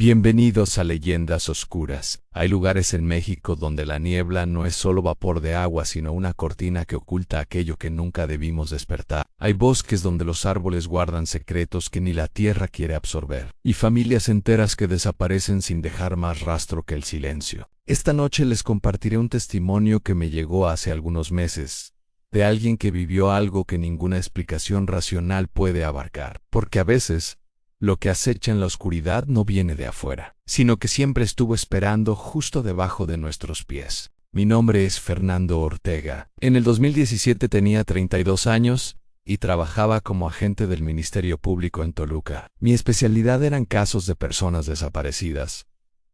Bienvenidos a Leyendas Oscuras. Hay lugares en México donde la niebla no es solo vapor de agua, sino una cortina que oculta aquello que nunca debimos despertar. Hay bosques donde los árboles guardan secretos que ni la tierra quiere absorber. Y familias enteras que desaparecen sin dejar más rastro que el silencio. Esta noche les compartiré un testimonio que me llegó hace algunos meses, de alguien que vivió algo que ninguna explicación racional puede abarcar. Porque a veces lo que acecha en la oscuridad no viene de afuera, sino que siempre estuvo esperando justo debajo de nuestros pies. Mi nombre es Fernando Ortega. En el 2017 tenía 32 años y trabajaba como agente del Ministerio Público en Toluca. Mi especialidad eran casos de personas desaparecidas.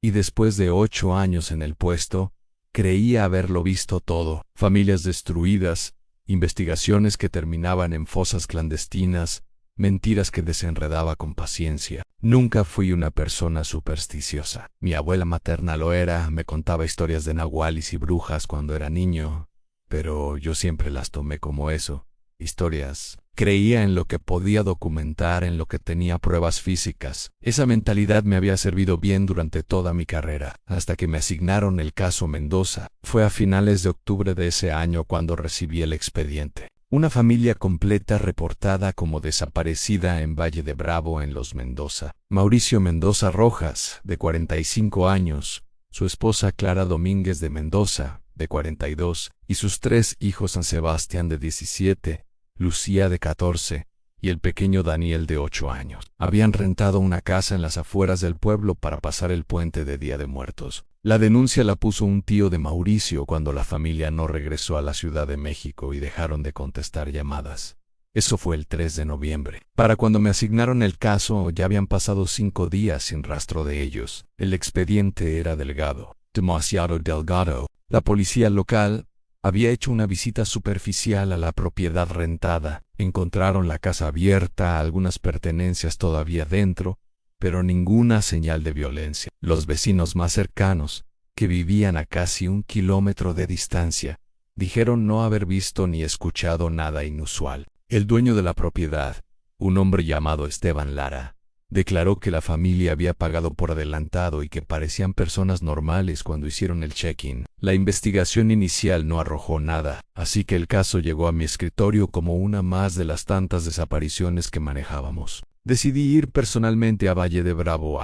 Y después de 8 años en el puesto, creía haberlo visto todo. Familias destruidas, investigaciones que terminaban en fosas clandestinas, mentiras que desenredaba con paciencia. Nunca fui una persona supersticiosa. Mi abuela materna lo era, me contaba historias de nahuales y brujas cuando era niño, pero yo siempre las tomé como eso, historias. Creía en lo que podía documentar, en lo que tenía pruebas físicas. Esa mentalidad me había servido bien durante toda mi carrera, hasta que me asignaron el caso Mendoza. Fue a finales de octubre de ese año cuando recibí el expediente. Una familia completa reportada como desaparecida en Valle de Bravo, en Los Mendoza. Mauricio Mendoza Rojas, de 45 años, su esposa Clara Domínguez de Mendoza, de 42, y sus 3 hijos: San Sebastián, de 17, Lucía, de 14, y el pequeño Daniel, de 8 años. Habían rentado una casa en las afueras del pueblo para pasar el puente de Día de Muertos. La denuncia la puso un tío de Mauricio cuando la familia no regresó a la Ciudad de México y dejaron de contestar llamadas. Eso fue el 3 de noviembre. Para cuando me asignaron el caso, ya habían pasado 5 días sin rastro de ellos. El expediente era delgado, demasiado delgado. La policía local había hecho una visita superficial a la propiedad rentada. Encontraron la casa abierta, algunas pertenencias todavía dentro, pero ninguna señal de violencia. Los vecinos más cercanos, que vivían a casi 1 kilómetro de distancia, dijeron no haber visto ni escuchado nada inusual. El dueño de la propiedad, un hombre llamado Esteban Lara, declaró que la familia había pagado por adelantado y que parecían personas normales cuando hicieron el check-in. La investigación inicial no arrojó nada, así que el caso llegó a mi escritorio como una más de las tantas desapariciones que manejábamos. Decidí ir personalmente a Valle de Bravo.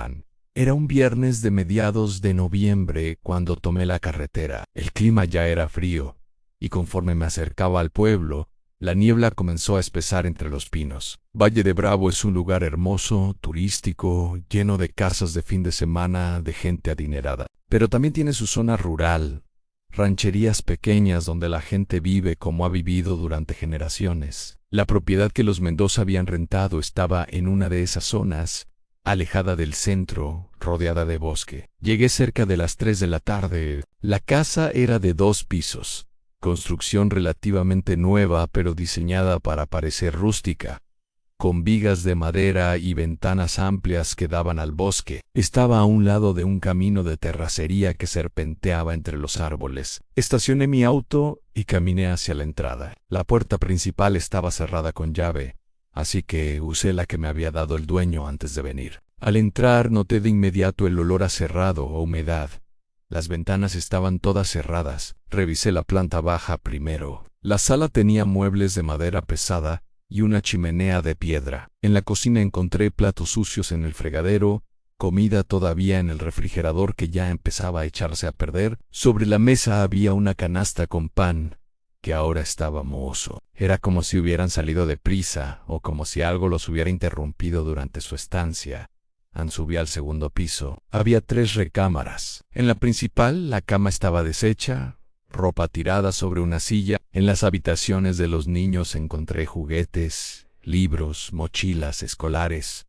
Era un viernes de mediados de noviembre cuando tomé la carretera. El clima ya era frío, y conforme me acercaba al pueblo, la niebla comenzó a espesar entre los pinos. Valle de Bravo es un lugar hermoso, turístico, lleno de casas de fin de semana, de gente adinerada. Pero también tiene su zona rural, rancherías pequeñas donde la gente vive como ha vivido durante generaciones. La propiedad que los Mendoza habían rentado estaba en una de esas zonas, alejada del centro, rodeada de bosque. Llegué cerca de las 3 de la tarde. La casa era de 2 pisos, construcción relativamente nueva pero diseñada para parecer rústica, con vigas de madera y ventanas amplias que daban al bosque. Estaba a un lado de un camino de terracería que serpenteaba entre los árboles. Estacioné mi auto y caminé hacia la entrada. La puerta principal estaba cerrada con llave, así que usé la que me había dado el dueño antes de venir. Al entrar noté de inmediato el olor a cerrado o humedad. Las ventanas estaban todas cerradas. Revisé la planta baja primero. La sala tenía muebles de madera pesada y una chimenea de piedra. En la cocina encontré platos sucios en el fregadero, comida todavía en el refrigerador que ya empezaba a echarse a perder. Sobre la mesa había una canasta con pan, que ahora estaba mohoso. Era como si hubieran salido deprisa o como si algo los hubiera interrumpido durante su estancia. Subí al segundo piso. Había 3 recámaras. En la principal, la cama estaba deshecha, ropa tirada sobre una silla. En las habitaciones de los niños encontré juguetes, libros, mochilas escolares.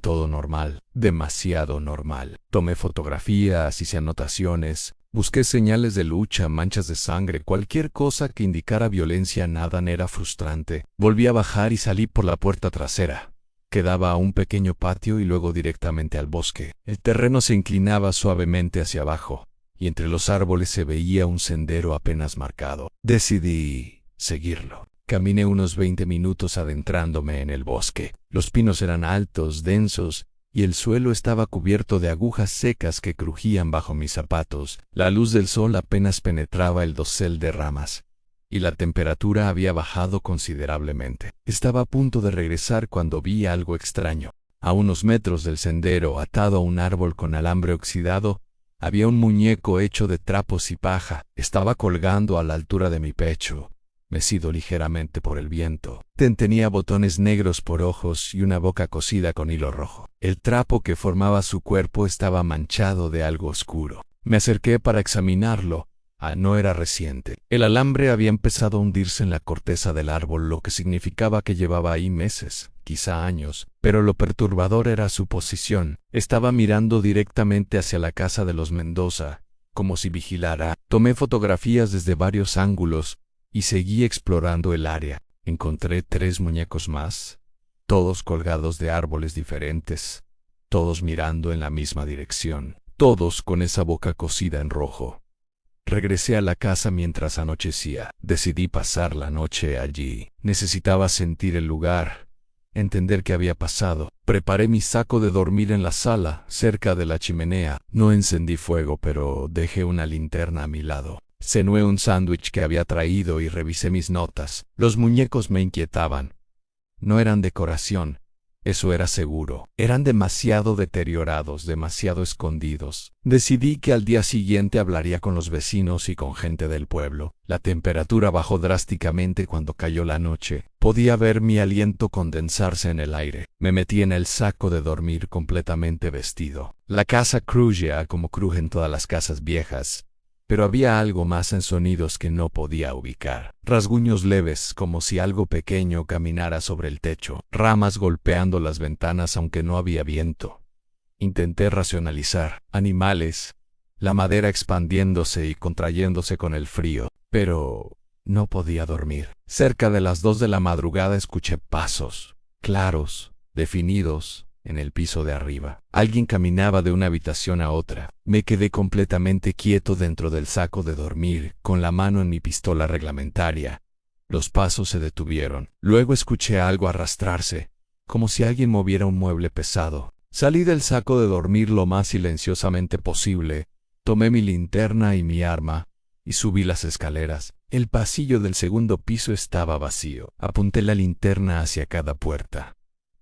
Todo normal, demasiado normal. Tomé fotografías, hice anotaciones, busqué señales de lucha, manchas de sangre, cualquier cosa que indicara violencia. Nada era frustrante. Volví a bajar y salí por la puerta trasera. Quedaba a un pequeño patio y luego directamente al bosque. El terreno se inclinaba suavemente hacia abajo, y entre los árboles se veía un sendero apenas marcado. Decidí seguirlo. Caminé unos 20 minutos adentrándome en el bosque. Los pinos eran altos, densos, y el suelo estaba cubierto de agujas secas que crujían bajo mis zapatos. La luz del sol apenas penetraba el dosel de ramas, y la temperatura había bajado considerablemente. Estaba a punto de regresar cuando vi algo extraño. A unos metros del sendero, atado a un árbol con alambre oxidado, había un muñeco hecho de trapos y paja. Estaba colgando a la altura de mi pecho, mecido ligeramente por el viento. Tenía botones negros por ojos y una boca cosida con hilo rojo. El trapo que formaba su cuerpo estaba manchado de algo oscuro. Me acerqué para examinarlo. No era reciente. El alambre había empezado a hundirse en la corteza del árbol, lo que significaba que llevaba ahí meses, quizá años, pero lo perturbador era su posición. Estaba mirando directamente hacia la casa de los Mendoza, como si vigilara. Tomé fotografías desde varios ángulos y seguí explorando el área. Encontré 3 muñecos más, todos colgados de árboles diferentes, todos mirando en la misma dirección, todos con esa boca cosida en rojo. Regresé a la casa mientras anochecía. Decidí pasar la noche allí. Necesitaba sentir el lugar, entender qué había pasado. Preparé mi saco de dormir en la sala, cerca de la chimenea. No encendí fuego, pero dejé una linterna a mi lado. Cené un sándwich que había traído y revisé mis notas. Los muñecos me inquietaban. No eran decoración, eso era seguro. Eran demasiado deteriorados, demasiado escondidos. Decidí que al día siguiente hablaría con los vecinos y con gente del pueblo. La temperatura bajó drásticamente cuando cayó la noche. Podía ver mi aliento condensarse en el aire. Me metí en el saco de dormir completamente vestido. La casa crujía como crujen todas las casas viejas, pero había algo más en sonidos que no podía ubicar. Rasguños leves, como si algo pequeño caminara sobre el techo. Ramas golpeando las ventanas aunque no había viento. Intenté racionalizar. Animales. La madera expandiéndose y contrayéndose con el frío. Pero no podía dormir. Cerca de las 2 de la madrugada escuché pasos, claros, definidos, en el piso de arriba. Alguien caminaba de una habitación a otra. Me quedé completamente quieto dentro del saco de dormir, con la mano en mi pistola reglamentaria. Los pasos se detuvieron. Luego escuché algo arrastrarse, como si alguien moviera un mueble pesado. Salí del saco de dormir lo más silenciosamente posible. Tomé mi linterna y mi arma, y subí las escaleras. El pasillo del segundo piso estaba vacío. Apunté la linterna hacia cada puerta.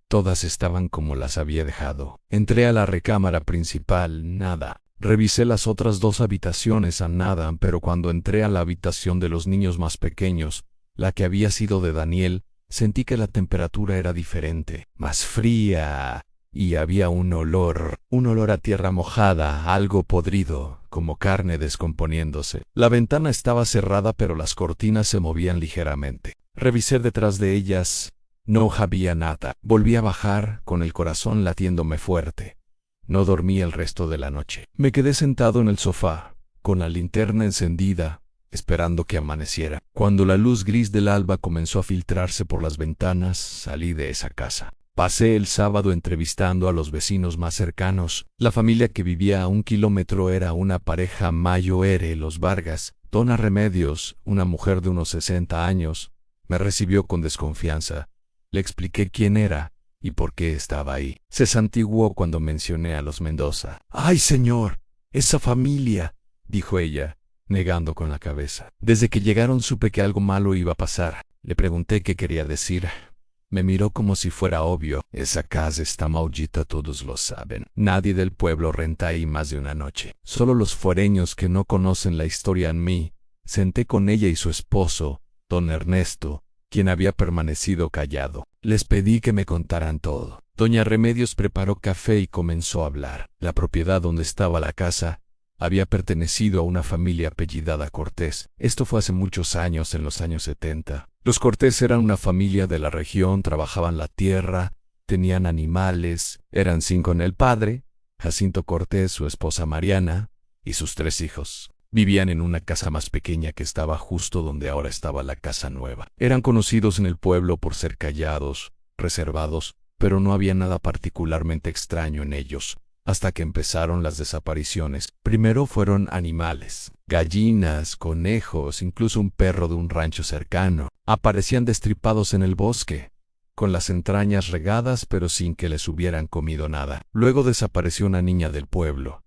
Todas estaban como las había dejado. Entré a la recámara principal, nada. Revisé las otras 2 habitaciones, nada, pero cuando entré a la habitación de los niños más pequeños, la que había sido de Daniel, sentí que la temperatura era diferente, más fría, y había un olor a tierra mojada, algo podrido, como carne descomponiéndose. La ventana estaba cerrada, pero las cortinas se movían ligeramente. Revisé detrás de ellas. No había nada. Volví a bajar, con el corazón latiéndome fuerte. No dormí el resto de la noche. Me quedé sentado en el sofá, con la linterna encendida, esperando que amaneciera. Cuando la luz gris del alba comenzó a filtrarse por las ventanas, salí de esa casa. Pasé el sábado entrevistando a los vecinos más cercanos. La familia que vivía a 1 kilómetro era una pareja Mayo-Ere, los Vargas. Dona Remedios, una mujer de unos 60 años, me recibió con desconfianza. Le expliqué quién era y por qué estaba ahí. Se santiguó cuando mencioné a los Mendoza. «¡Ay, señor! ¡Esa familia!», dijo ella, negando con la cabeza. Desde que llegaron supe que algo malo iba a pasar. Le pregunté qué quería decir. Me miró como si fuera obvio. «Esa casa está maldita, todos lo saben. Nadie del pueblo renta ahí más de una noche. Solo los foreños que no conocen la historia en mí». Senté con ella y su esposo, don Ernesto, quien había permanecido callado. Les pedí que me contaran todo. Doña Remedios preparó café y comenzó a hablar. La propiedad donde estaba la casa había pertenecido a una familia apellidada Cortés. Esto fue hace muchos años, en los años 70. Los Cortés eran una familia de la región, trabajaban la tierra, tenían animales, eran 5 en el padre, Jacinto Cortés, su esposa Mariana, y sus 3 hijos. Vivían en una casa más pequeña que estaba justo donde ahora estaba la casa nueva. Eran conocidos en el pueblo por ser callados, reservados, pero no había nada particularmente extraño en ellos, hasta que empezaron las desapariciones. Primero fueron animales, gallinas, conejos, incluso un perro de un rancho cercano. Aparecían destripados en el bosque, con las entrañas regadas pero sin que les hubieran comido nada. Luego desapareció una niña del pueblo.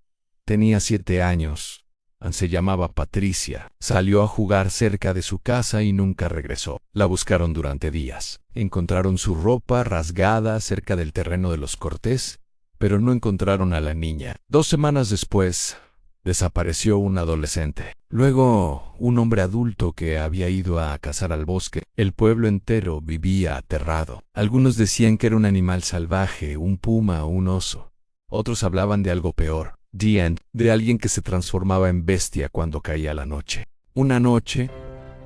Tenía 7 años. Se llamaba Patricia. Salió a jugar cerca de su casa y nunca regresó. La buscaron durante días. Encontraron su ropa rasgada cerca del terreno de los Cortés, pero no encontraron a la niña. 2 semanas después, desapareció un adolescente. Luego, un hombre adulto que había ido a cazar al bosque. El pueblo entero vivía aterrado. Algunos decían que era un animal salvaje, un puma o un oso. Otros hablaban de algo peor. The End, de alguien que se transformaba en bestia cuando caía la noche. Una noche,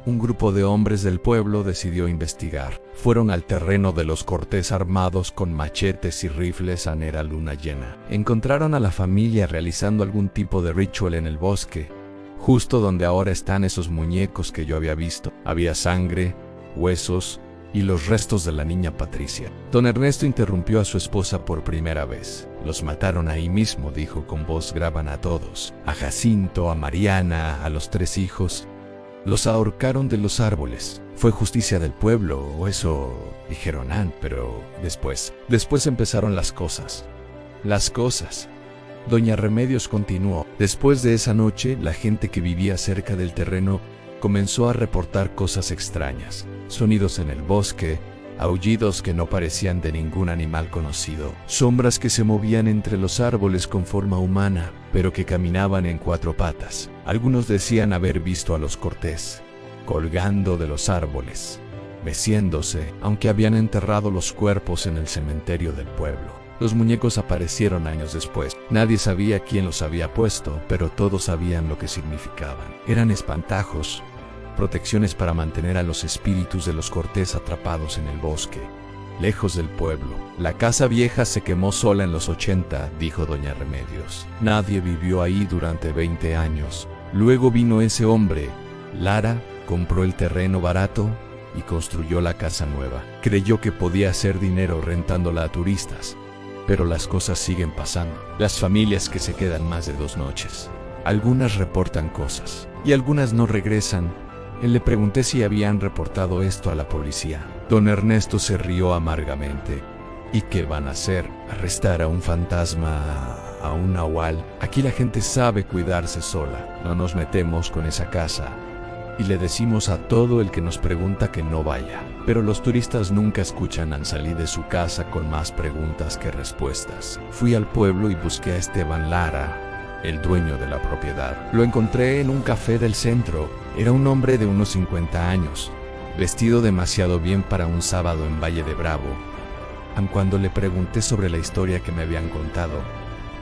un grupo de hombres del pueblo decidió investigar. Fueron al terreno de los Cortés armados con machetes y rifles a era luna llena. Encontraron a la familia realizando algún tipo de ritual en el bosque, justo donde ahora están esos muñecos que yo había visto. Había sangre, huesos y los restos de la niña Patricia. Don Ernesto interrumpió a su esposa por primera vez. Los mataron ahí mismo, dijo con voz grave a todos. A Jacinto, a Mariana, a los 3 hijos. Los ahorcaron de los árboles. Fue justicia del pueblo, o eso dijeron pero después empezaron las cosas. Las cosas. Doña Remedios continuó. Después de esa noche, la gente que vivía cerca del terreno comenzó a reportar cosas extrañas. Sonidos en el bosque, aullidos que no parecían de ningún animal conocido, sombras que se movían entre los árboles con forma humana, pero que caminaban en 4 patas. Algunos decían haber visto a los Cortés, colgando de los árboles, meciéndose, aunque habían enterrado los cuerpos en el cementerio del pueblo. Los muñecos aparecieron años después. Nadie sabía quién los había puesto, pero todos sabían lo que significaban. Eran espantajos, protecciones para mantener a los espíritus de los Cortés atrapados en el bosque, lejos del pueblo. La casa vieja se quemó sola en los 80, dijo doña Remedios. Nadie vivió ahí durante 20 años. Luego vino ese hombre, Lara, compró el terreno barato y construyó la casa nueva. Creyó que podía hacer dinero rentándola a turistas. Pero las cosas siguen pasando. Las familias que se quedan más de 2 noches. Algunas reportan cosas y algunas no regresan. Le pregunté si habían reportado esto a la policía. Don Ernesto se rió amargamente. ¿Y qué van a hacer? ¿Arrestar a un fantasma, a un nahual? Aquí la gente sabe cuidarse sola. No nos metemos con esa casa. Y le decimos a todo el que nos pregunta que no vaya. Pero los turistas nunca escuchan al salir de su casa con más preguntas que respuestas. Fui al pueblo y busqué a Esteban Lara, el dueño de la propiedad. Lo encontré en un café del centro. Era un hombre de unos 50 años, vestido demasiado bien para un sábado en Valle de Bravo. Cuando le pregunté sobre la historia que me habían contado,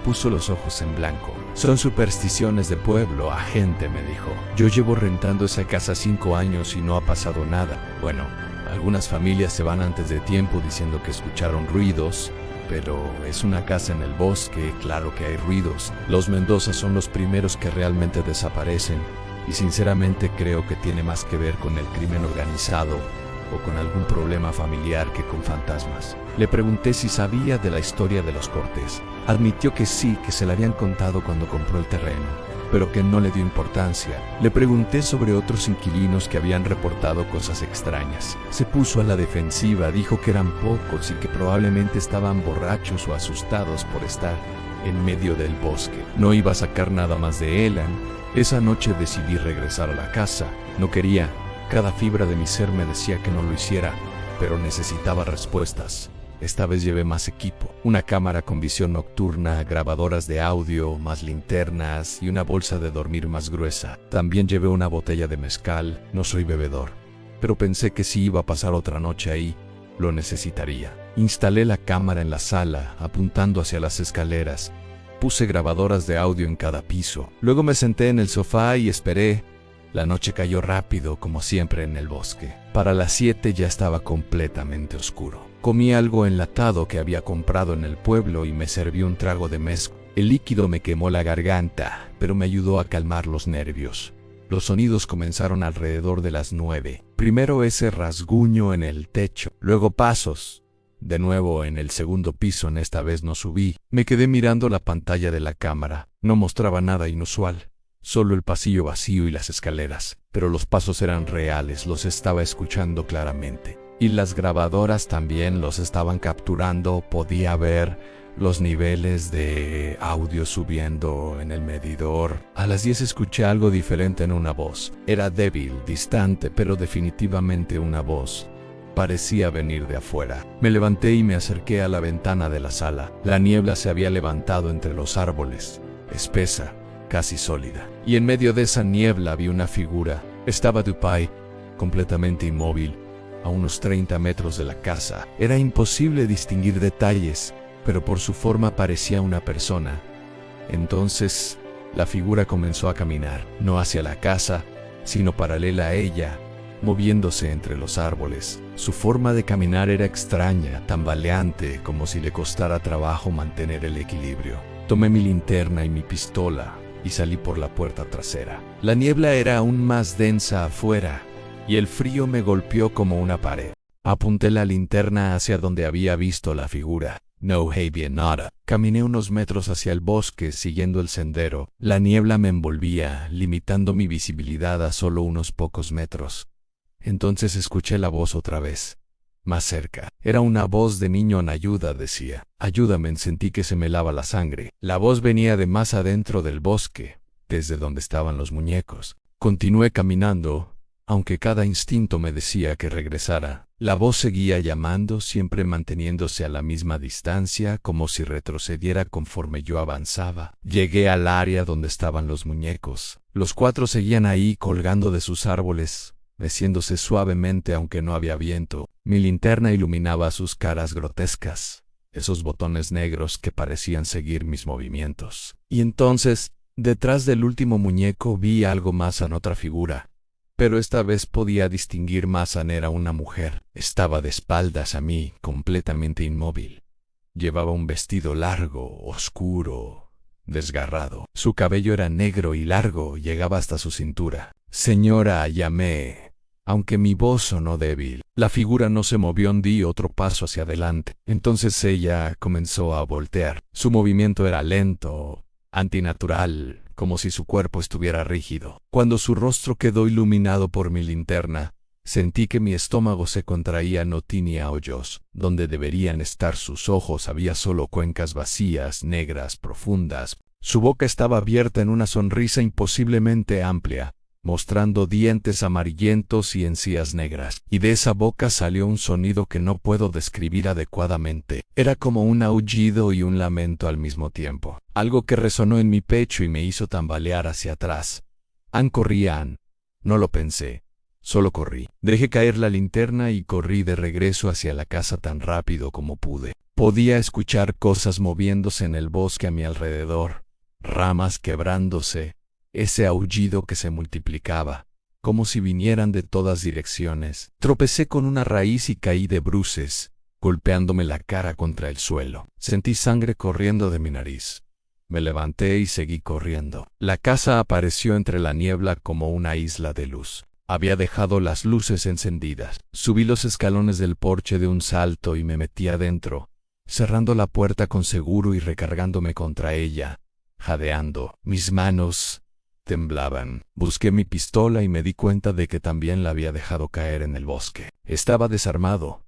puso los ojos en blanco. Son supersticiones de pueblo, agente, me dijo. Yo llevo rentando esa casa 5 años y no ha pasado nada. Bueno, algunas familias se van antes de tiempo diciendo que escucharon ruidos, pero es una casa en el bosque, claro que hay ruidos. Los Mendoza son los primeros que realmente desaparecen, y sinceramente creo que tiene más que ver con el crimen organizado o con algún problema familiar que con fantasmas. Le pregunté si sabía de la historia de los Cortés. Admitió que sí, que se la habían contado cuando compró el terreno, pero que no le dio importancia. Le pregunté sobre otros inquilinos que habían reportado cosas extrañas. Se puso a la defensiva, dijo que eran pocos y que probablemente estaban borrachos o asustados por estar en medio del bosque. No iba a sacar nada más de él. Esa noche decidí regresar a la casa. No quería. Cada fibra de mi ser me decía que no lo hiciera, pero necesitaba respuestas. Esta vez llevé más equipo, una cámara con visión nocturna, grabadoras de audio, más linternas y una bolsa de dormir más gruesa. También llevé una botella de mezcal. No soy bebedor, pero pensé que si iba a pasar otra noche ahí, lo necesitaría. Instalé la cámara en la sala, apuntando hacia las escaleras. Puse grabadoras de audio en cada piso. Luego me senté en el sofá y esperé. La noche cayó rápido, como siempre en el bosque. Para las 7 ya estaba completamente oscuro. Comí algo enlatado que había comprado en el pueblo y me serví un trago de mezcal. El líquido me quemó la garganta, pero me ayudó a calmar los nervios. Los sonidos comenzaron alrededor de las 9. Primero ese rasguño en el techo, luego pasos. De nuevo en el segundo piso, esta vez no subí. Me quedé mirando la pantalla de la cámara. No mostraba nada inusual. Solo el pasillo vacío y las escaleras, pero los pasos eran reales, los estaba escuchando claramente. Y las grabadoras también los estaban capturando. Podía ver los niveles de audio subiendo en el medidor. A las 10 escuché algo diferente en una voz. Era débil, distante, pero definitivamente una voz. Parecía venir de afuera. Me levanté y me acerqué a la ventana de la sala. La niebla se había levantado entre los árboles, espesa, casi sólida. Y en medio de esa niebla vi una figura. Estaba Dupai, completamente inmóvil, a unos 30 metros de la casa. Era imposible distinguir detalles, pero por su forma parecía una persona. Entonces, la figura comenzó a caminar, no hacia la casa, sino paralela a ella, moviéndose entre los árboles. Su forma de caminar era extraña, tambaleante, como si le costara trabajo mantener el equilibrio. Tomé mi linterna y mi pistola y salí por la puerta trasera. La niebla era aún más densa afuera, y el frío me golpeó como una pared. Apunté la linterna hacia donde había visto la figura. No había nada. Caminé unos metros hacia el bosque, siguiendo el sendero. La niebla me envolvía, limitando mi visibilidad a solo unos pocos metros. Entonces escuché la voz otra vez, más cerca. Era una voz de niño en ayuda, decía. Ayúdame, sentí que se me helaba la sangre. La voz venía de más adentro del bosque, desde donde estaban los muñecos. Continué caminando, aunque cada instinto me decía que regresara. La voz seguía llamando, siempre manteniéndose a la misma distancia, como si retrocediera conforme yo avanzaba. Llegué al área donde estaban los muñecos. Los 4 seguían ahí, colgando de sus árboles, meciéndose suavemente aunque no había viento. Mi linterna iluminaba sus caras grotescas, esos botones negros que parecían seguir mis movimientos. Y entonces, detrás del último muñeco vi algo más en otra figura. Pero esta vez podía distinguir más. Era una mujer. Estaba de espaldas a mí, completamente inmóvil. Llevaba un vestido largo, oscuro, desgarrado. Su cabello era negro y largo, llegaba hasta su cintura. Señora, llamé, aunque mi voz sonó débil. La figura no se movió. Di otro paso hacia adelante. Entonces ella comenzó a voltear. Su movimiento era lento, antinatural, como si su cuerpo estuviera rígido. Cuando su rostro quedó iluminado por mi linterna, sentí que mi estómago se contraía. No tenía hoyos. Donde deberían estar sus ojos había solo cuencas vacías, negras, profundas. Su boca estaba abierta en una sonrisa imposiblemente amplia, mostrando dientes amarillentos y encías negras. Y de esa boca salió un sonido que no puedo describir adecuadamente. Era como un aullido y un lamento al mismo tiempo. Algo que resonó en mi pecho y me hizo tambalear hacia atrás. Corrí, Ann. No lo pensé. Solo corrí. Dejé caer la linterna y corrí de regreso hacia la casa tan rápido como pude. Podía escuchar cosas moviéndose en el bosque a mi alrededor, ramas quebrándose, ese aullido que se multiplicaba, como si vinieran de todas direcciones. Tropecé con una raíz y caí de bruces, golpeándome la cara contra el suelo. Sentí sangre corriendo de mi nariz. Me levanté y seguí corriendo. La casa apareció entre la niebla como una isla de luz. Había dejado las luces encendidas. Subí los escalones del porche de un salto y me metí adentro, cerrando la puerta con seguro y recargándome contra ella, jadeando. Mis manos temblaban. Busqué mi pistola y me di cuenta de que también la había dejado caer en el bosque. Estaba desarmado.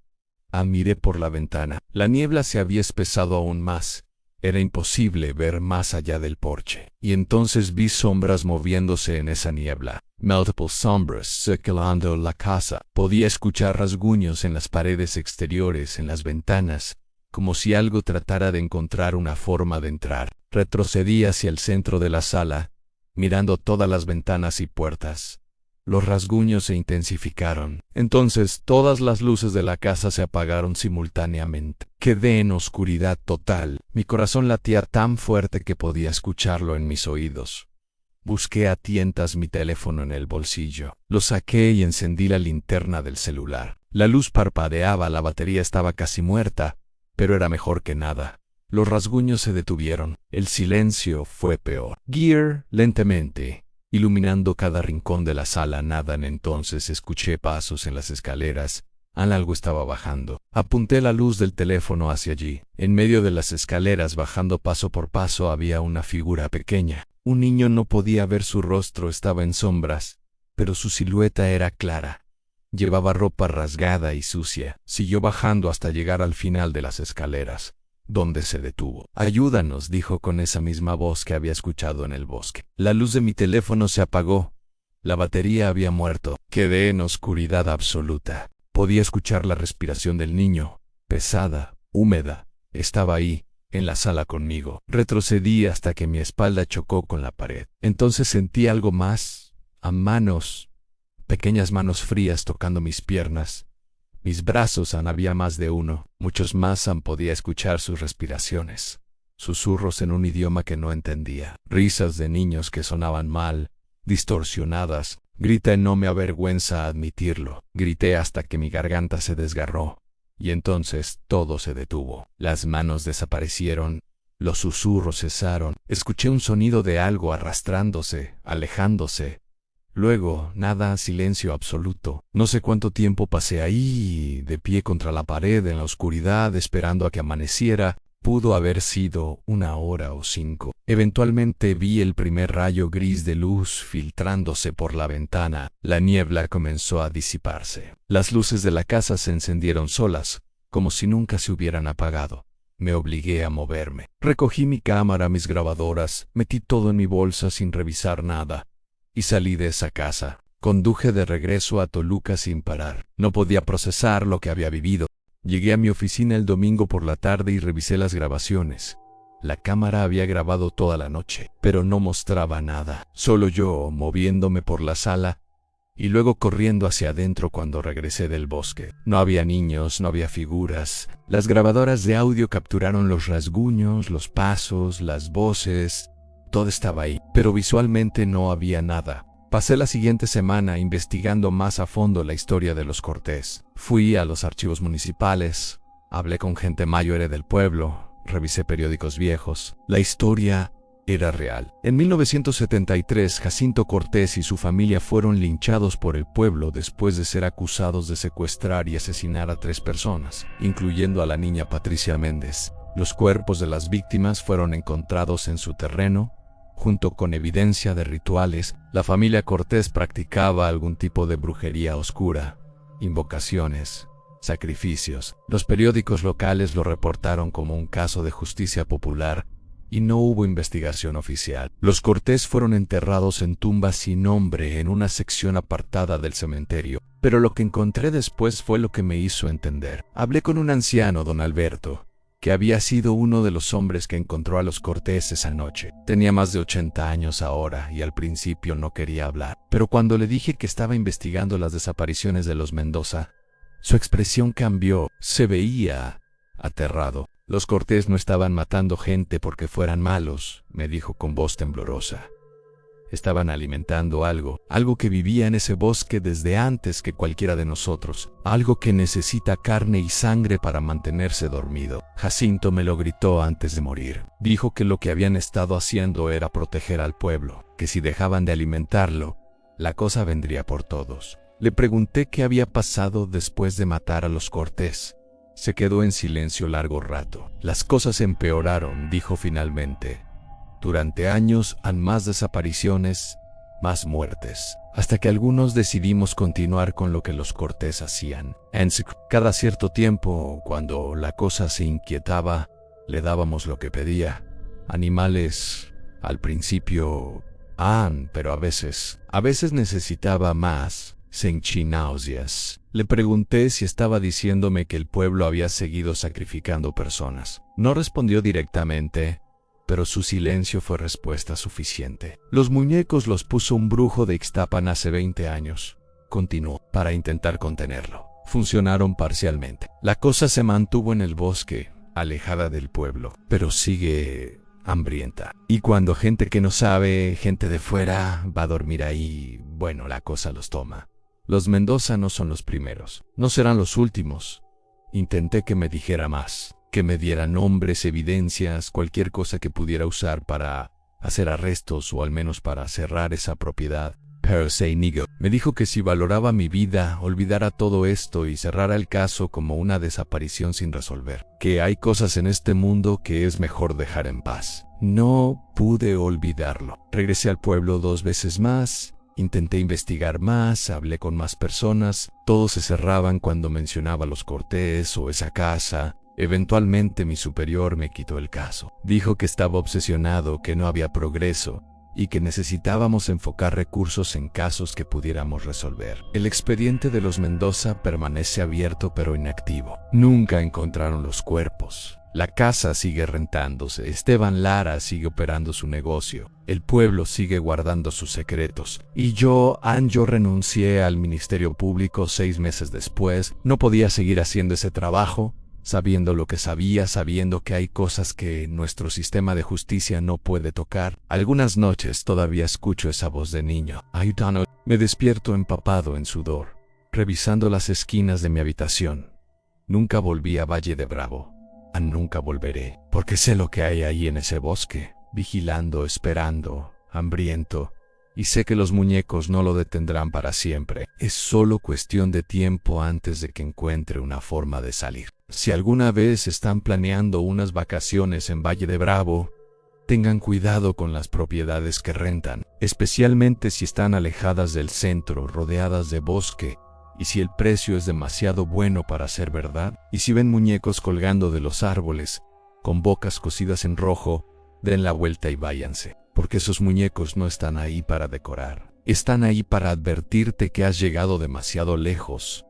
Miré por la ventana. La niebla se había espesado aún más. Era imposible ver más allá del porche. Y entonces vi sombras moviéndose en esa niebla. Multiple sombras circulando la casa. Podía escuchar rasguños en las paredes exteriores, en las ventanas, como si algo tratara de encontrar una forma de entrar. Retrocedí hacia el centro de la sala, mirando todas las ventanas y puertas. Los rasguños se intensificaron. Entonces todas las luces de la casa se apagaron simultáneamente. Quedé en oscuridad total. Mi corazón latía tan fuerte que podía escucharlo en mis oídos. Busqué a tientas mi teléfono en el bolsillo. Lo saqué y encendí la linterna del celular. La luz parpadeaba, la batería estaba casi muerta, pero era mejor que nada. Los rasguños se detuvieron. El silencio fue peor. Gear, lentamente, iluminando cada rincón de la sala. Entonces escuché pasos en las escaleras. Algo estaba bajando. Apunté la luz del teléfono hacia allí. En medio de las escaleras, bajando paso por paso, había una figura pequeña. Un niño. No podía ver su rostro, estaba en sombras, pero su silueta era clara. Llevaba ropa rasgada y sucia. Siguió bajando hasta llegar al final de las escaleras, donde se detuvo. «Ayúdanos», dijo con esa misma voz que había escuchado en el bosque. La luz de mi teléfono se apagó. La batería había muerto. Quedé en oscuridad absoluta. Podía escuchar la respiración del niño, pesada, húmeda. Estaba ahí, en la sala conmigo. Retrocedí hasta que mi espalda chocó con la pared. Entonces sentí algo más, a manos, pequeñas manos frías tocando mis piernas. Mis brazos, había más de uno, muchos más. Podía escuchar sus respiraciones, susurros en un idioma que no entendía, risas de niños que sonaban mal, distorsionadas. Grité, no me avergüenza admitirlo. Grité hasta que mi garganta se desgarró. Y entonces todo se detuvo. Las manos desaparecieron, los susurros cesaron. Escuché un sonido de algo arrastrándose, alejándose. Luego, nada, silencio absoluto. No sé cuánto tiempo pasé ahí, de pie contra la pared en la oscuridad, esperando a que amaneciera. Pudo haber sido 1 hora o 5. Eventualmente vi el primer rayo gris de luz filtrándose por la ventana. La niebla comenzó a disiparse. Las luces de la casa se encendieron solas, como si nunca se hubieran apagado. Me obligué a moverme. Recogí mi cámara, mis grabadoras, metí todo en mi bolsa sin revisar nada, y salí de esa casa. Conduje de regreso a Toluca sin parar. No podía procesar lo que había vivido. Llegué a mi oficina el domingo por la tarde y revisé las grabaciones. La cámara había grabado toda la noche, pero no mostraba nada. Solo yo moviéndome por la sala y luego corriendo hacia adentro cuando regresé del bosque. No había niños, no había figuras. Las grabadoras de audio capturaron los rasguños, los pasos, las voces. Todo estaba ahí, pero visualmente no había nada. Pasé la siguiente semana investigando más a fondo la historia de los Cortés. Fui a los archivos municipales, hablé con gente mayor del pueblo, revisé periódicos viejos. La historia era real. En 1973, Jacinto Cortés y su familia fueron linchados por el pueblo después de ser acusados de secuestrar y asesinar a 3 personas, incluyendo a la niña Patricia Méndez. Los cuerpos de las víctimas fueron encontrados en su terreno, junto con evidencia de rituales. La familia Cortés practicaba algún tipo de brujería oscura, invocaciones, sacrificios. Los periódicos locales lo reportaron como un caso de justicia popular y no hubo investigación oficial. Los Cortés fueron enterrados en tumbas sin nombre en una sección apartada del cementerio, pero lo que encontré después fue lo que me hizo entender. Hablé con un anciano, don Alberto, que había sido uno de los hombres que encontró a los Cortés esa noche. Tenía más de 80 años ahora y al principio no quería hablar. Pero cuando le dije que estaba investigando las desapariciones de los Mendoza, su expresión cambió. Se veía aterrado. Los Cortés no estaban matando gente porque fueran malos, me dijo con voz temblorosa. Estaban alimentando algo que vivía en ese bosque desde antes que cualquiera de nosotros, algo que necesita carne y sangre para mantenerse dormido. Jacinto me lo gritó antes de morir. Dijo que lo que habían estado haciendo era proteger al pueblo, que si dejaban de alimentarlo, la cosa vendría por todos. Le pregunté qué había pasado después de matar a los Cortés. Se quedó en silencio largo rato. Las cosas empeoraron, dijo finalmente. Durante años han más desapariciones, más muertes, hasta que algunos decidimos continuar con lo que los Cortés hacían. Cada cierto tiempo, cuando la cosa se inquietaba, le dábamos lo que pedía. Animales, al principio, pero a veces necesitaba más. Sentí náuseas. Le pregunté si estaba diciéndome que el pueblo había seguido sacrificando personas. No respondió directamente, pero su silencio fue respuesta suficiente. Los muñecos los puso un brujo de Ixtapan hace 20 años, continuó, para intentar contenerlo. Funcionaron parcialmente. La cosa se mantuvo en el bosque, alejada del pueblo, pero sigue hambrienta. Y cuando gente que no sabe, gente de fuera, va a dormir ahí, bueno, la cosa los toma. Los Mendoza no son los primeros, no serán los últimos. Intenté que me dijera más, que me diera nombres, evidencias, cualquier cosa que pudiera usar para hacer arrestos o al menos para cerrar esa propiedad. Pero se negó. Me dijo que si valoraba mi vida, olvidara todo esto y cerrara el caso como una desaparición sin resolver. Que hay cosas en este mundo que es mejor dejar en paz. No pude olvidarlo. Regresé al pueblo 2 veces más Intenté investigar más, hablé con más personas, todos se cerraban cuando mencionaba los Cortés o esa casa. Eventualmente mi superior me quitó el caso. Dijo que estaba obsesionado, que no había progreso y que necesitábamos enfocar recursos en casos que pudiéramos resolver. El expediente de los Mendoza permanece abierto pero inactivo. Nunca encontraron los cuerpos. La casa sigue rentándose, Esteban Lara sigue operando su negocio, el pueblo sigue guardando sus secretos. Y yo renuncié al Ministerio Público 6 meses después. No podía seguir haciendo ese trabajo, sabiendo lo que sabía, sabiendo que hay cosas que nuestro sistema de justicia no puede tocar. Algunas noches todavía escucho esa voz de niño. Ayutano. Me despierto empapado en sudor, revisando las esquinas de mi habitación. Nunca volví a Valle de Bravo. Nunca volveré, porque sé lo que hay ahí en ese bosque, vigilando, esperando, hambriento, y sé que los muñecos no lo detendrán para siempre. Es solo cuestión de tiempo antes de que encuentre una forma de salir. Si alguna vez están planeando unas vacaciones en Valle de Bravo, tengan cuidado con las propiedades que rentan, especialmente si están alejadas del centro, rodeadas de bosque, y si el precio es demasiado bueno para ser verdad, y si ven muñecos colgando de los árboles, con bocas cosidas en rojo, den la vuelta y váyanse, porque esos muñecos no están ahí para decorar, están ahí para advertirte que has llegado demasiado lejos,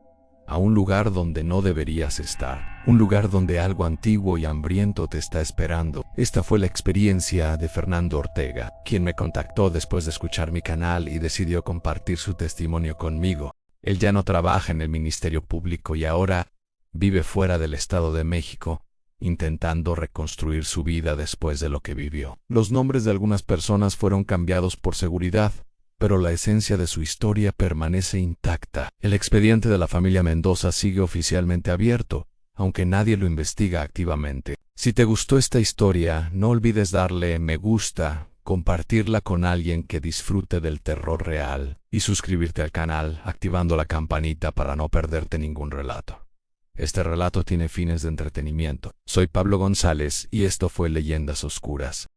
a un lugar donde no deberías estar, un lugar donde algo antiguo y hambriento te está esperando. Esta fue la experiencia de Fernando Ortega, quien me contactó después de escuchar mi canal y decidió compartir su testimonio conmigo. Él ya no trabaja en el Ministerio Público y ahora vive fuera del Estado de México, intentando reconstruir su vida después de lo que vivió. Los nombres de algunas personas fueron cambiados por seguridad, pero la esencia de su historia permanece intacta. El expediente de la familia Mendoza sigue oficialmente abierto, aunque nadie lo investiga activamente. Si te gustó esta historia, no olvides darle me gusta, compartirla con alguien que disfrute del terror real y suscribirte al canal activando la campanita para no perderte ningún relato. Este relato tiene fines de entretenimiento. Soy Pablo González y esto fue Leyendas Oscuras.